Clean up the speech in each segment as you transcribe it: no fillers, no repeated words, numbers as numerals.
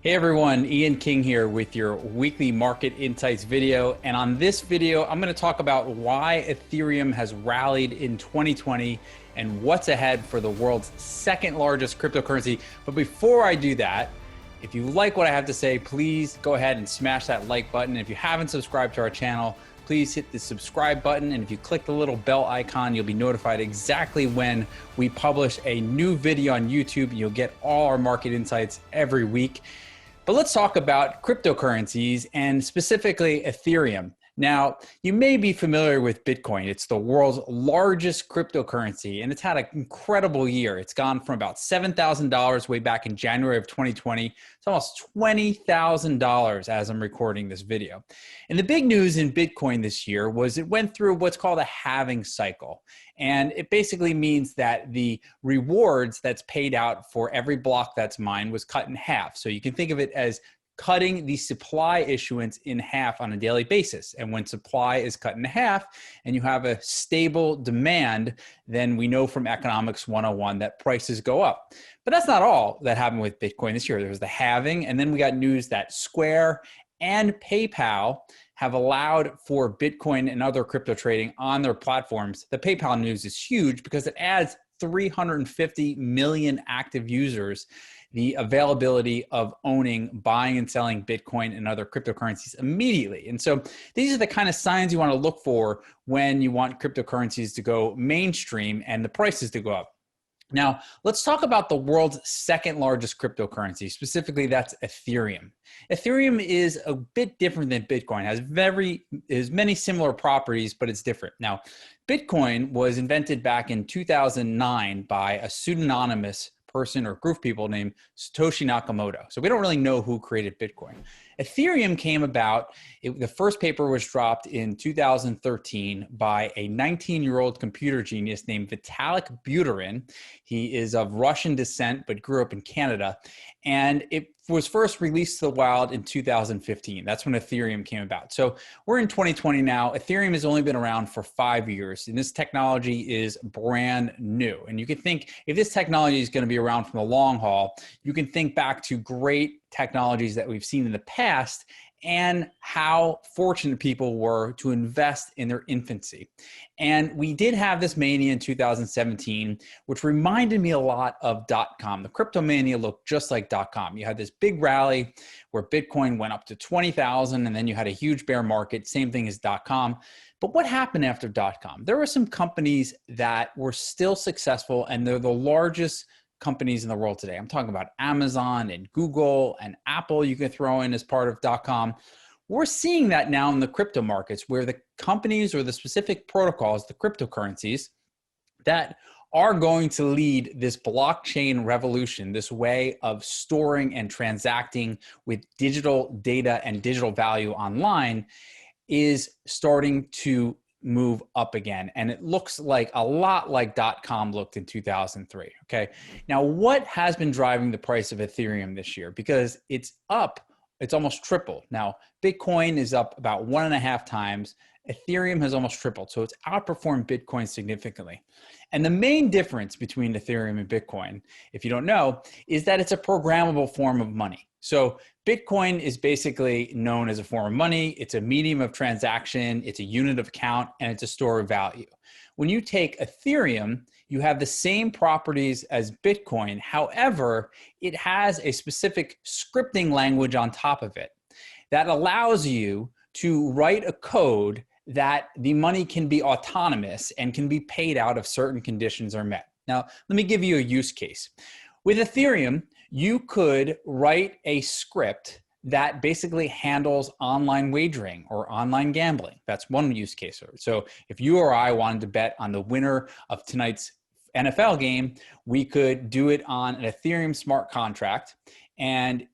Hey everyone, Ian King here with your weekly market insights video. And on this video, I'm going to talk about why Ethereum has rallied in 2020 and what's ahead for the world's second largest cryptocurrency. But before I do that, if you like what I have to say, please go ahead and smash that like button. If you haven't subscribed to our channel, please hit the subscribe button. And if you click the little bell icon, you'll be notified exactly when we publish a new video on YouTube. You'll get all our market insights every week. But let's talk about cryptocurrencies and specifically Ethereum. Now, you may be familiar with Bitcoin. It's the world's largest cryptocurrency, and it's had an incredible year. It's gone from about $7,000 way back in January of 2020 to almost $20,000 as I'm recording this video. And the big news in Bitcoin this year was it went through what's called a halving cycle. And it basically means that the rewards that's paid out for every block that's mined was cut in half. So you can think of it as cutting the supply issuance in half on a daily basis. And when supply is cut in half and you have a stable demand, then we know from economics 101 that prices go up. But that's not all that happened with Bitcoin this year. There was the halving, and then we got news that Square and PayPal have allowed for Bitcoin and other crypto trading on their platforms. The PayPal news is huge because it adds 350 million active users the availability of owning, buying and selling Bitcoin and other cryptocurrencies immediately. And so these are the kind of signs you want to look for when you want cryptocurrencies to go mainstream and the prices to go up. Now, let's talk about the world's second largest cryptocurrency. Specifically, that's Ethereum. Ethereum is a bit different than Bitcoin. It has many similar properties, but it's different. Now, Bitcoin was invented back in 2009 by a pseudonymous person or group of people named Satoshi Nakamoto. So we don't really know who created Bitcoin. Ethereum came about, the first paper was dropped in 2013 by a 19-year-old computer genius named Vitalik Buterin. He is of Russian descent, but grew up in Canada. And it was first released to the wild in 2015. That's when Ethereum came about. So we're in 2020 now. Ethereum has only been around for 5 years, and this technology is brand new. And you can think, if this technology is going to be around from the long haul, you can think back to great technologies that we've seen in the past and how fortunate people were to invest in their infancy. And we did have this mania in 2017, which reminded me a lot of .com. The crypto mania looked just like .com. You had this big rally where Bitcoin went up to 20,000, and then you had a huge bear market, same thing as .com. But what happened after .com? There were some companies that were still successful, and they're the largest companies in the world today. I'm talking about Amazon and Google and Apple you can throw in as part of .com. We're seeing that now in the crypto markets where the companies or the specific protocols, the cryptocurrencies that are going to lead this blockchain revolution, this way of storing and transacting with digital data and digital value online, is starting to move up again. And it looks like a lot like .com looked in 2003. Okay. Now, what has been driving the price of Ethereum this year? Because it's up, it's almost tripled. Now, Bitcoin is up about 1.5 times. Ethereum has almost tripled. So it's outperformed Bitcoin significantly. And the main difference between Ethereum and Bitcoin, if you don't know, is that it's a programmable form of money. So Bitcoin is basically known as a form of money. It's a medium of transaction. It's a unit of account, and it's a store of value. When you take Ethereum, you have the same properties as Bitcoin. However, it has a specific scripting language on top of it that allows you to write a code that the money can be autonomous and can be paid out if certain conditions are met. Now, let me give you a use case. With Ethereum, you could write a script that basically handles online wagering or online gambling. That's one use case. So if you or I wanted to bet on the winner of tonight's NFL game, we could do it on an Ethereum smart contract, and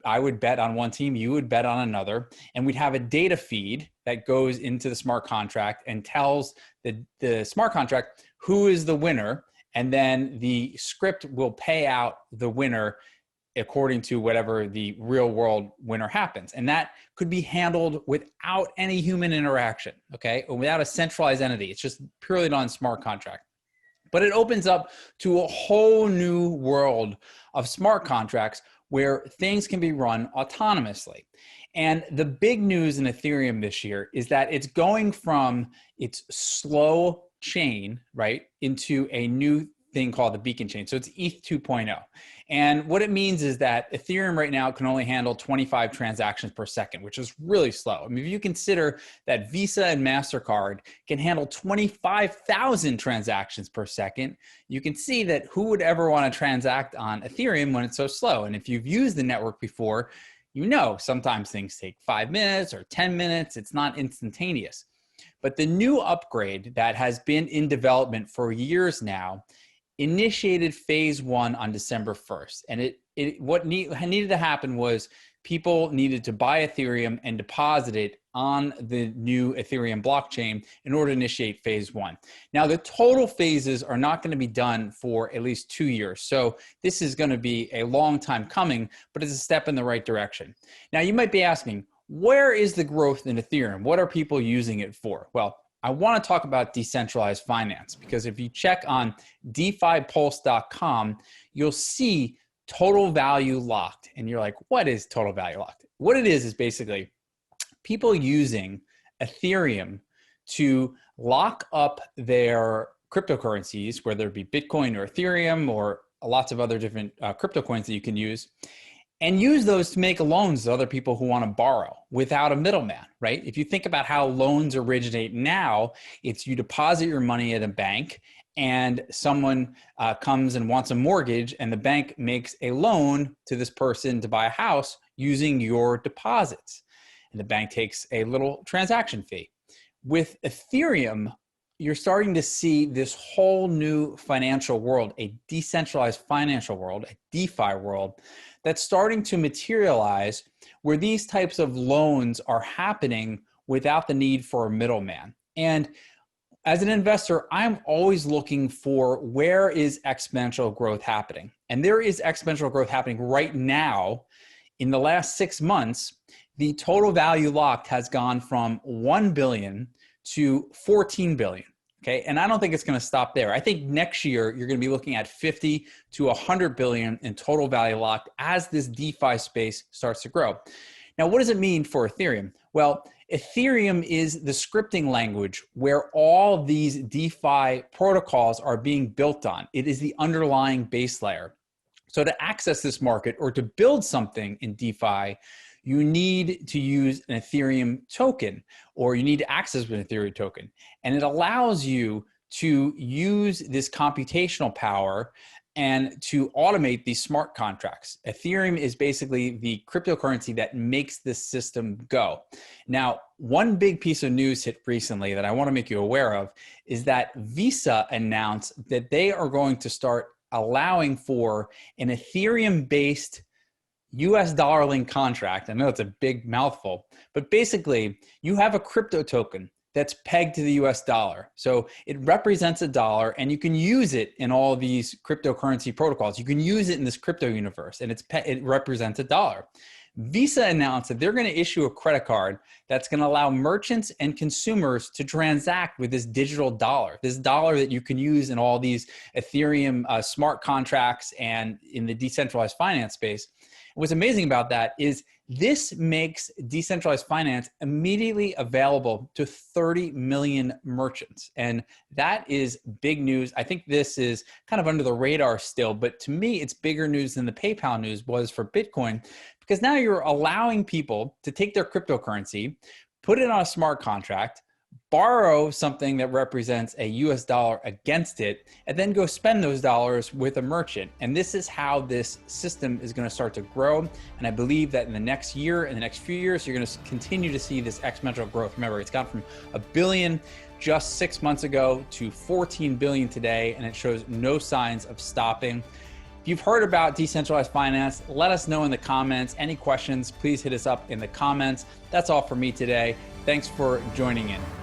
I would bet on one team, you would bet on another, and we'd have a data feed that goes into the smart contract and tells the smart contract who is the winner, and then the script will pay out the winner according to whatever the real world winner happens. And that could be handled without any human interaction, okay? Or without a centralized entity. It's just purely done smart contract. But it opens up to a whole new world of smart contracts where things can be run autonomously. And the big news in Ethereum this year is that it's going from its slow chain, right, into a new thing called the beacon chain. So it's ETH 2.0. And what it means is that Ethereum right now can only handle 25 transactions per second, which is really slow. I mean, if you consider that Visa and MasterCard can handle 25,000 transactions per second, you can see that who would ever want to transact on Ethereum when it's so slow? And if you've used the network before, you know sometimes things take 5 minutes or 10 minutes. It's not instantaneous. But the new upgrade that has been in development for years now initiated phase 1 on December 1st. And what needed to happen was people needed to buy Ethereum and deposit it on the new Ethereum blockchain in order to initiate phase 1. Now, the total phases are not going to be done for at least 2 years. So this is going to be a long time coming, but it's a step in the right direction. Now, you might be asking, where is the growth in Ethereum? What are people using it for? Well, I want to talk about decentralized finance, because if you check on DeFiPulse.com, you'll see total value locked. And you're like, what is total value locked? What it is basically people using Ethereum to lock up their cryptocurrencies, whether it be Bitcoin or Ethereum or lots of other different crypto coins that you can use, and use those to make loans to other people who want to borrow without a middleman, right? If you think about how loans originate now, it's you deposit your money at a bank and someone comes and wants a mortgage, and the bank makes a loan to this person to buy a house using your deposits. And the bank takes a little transaction fee. With Ethereum, you're starting to see this whole new financial world, a decentralized financial world, a DeFi world, that's starting to materialize where these types of loans are happening without the need for a middleman. And as an investor, I'm always looking for where is exponential growth happening. And there is exponential growth happening right now. In the last 6 months, the total value locked has gone from 1 billion to 14 billion. Okay, and I don't think it's going to stop there. I think next year you're going to be looking at 50 to 100 billion in total value locked as this DeFi space starts to grow. Now, what does it mean for Ethereum? Well, Ethereum is the scripting language where all these DeFi protocols are being built on. It is the underlying base layer. So to access this market or to build something in DeFi, you need to use an Ethereum token, or you need to access an Ethereum token. And it allows you to use this computational power and to automate these smart contracts. Ethereum is basically the cryptocurrency that makes this system go. Now, one big piece of news hit recently that I want to make you aware of is that Visa announced that they are going to start allowing for an Ethereum-based US dollar linked contract. I know it's a big mouthful, but basically you have a crypto token that's pegged to the US dollar. So it represents a dollar, and you can use it in all these cryptocurrency protocols. You can use it in this crypto universe, and it represents a dollar. Visa announced that they're going to issue a credit card that's going to allow merchants and consumers to transact with this digital dollar, this dollar that you can use in all these Ethereum smart contracts and in the decentralized finance space. What's amazing about that is this makes decentralized finance immediately available to 30 million merchants. And that is big news. I think this is kind of under the radar still, but to me, it's bigger news than the PayPal news was for Bitcoin, because now you're allowing people to take their cryptocurrency, put it on a smart contract, borrow something that represents a US dollar against it, and then go spend those dollars with a merchant. And this is how this system is going to start to grow. And I believe that in the next year, in the next few years, you're going to continue to see this exponential growth. Remember, it's gone from $1 billion just 6 months ago to 14 billion today, and it shows no signs of stopping. If you've heard about decentralized finance, let us know in the comments. Any questions, please hit us up in the comments. That's all for me today. Thanks for joining in.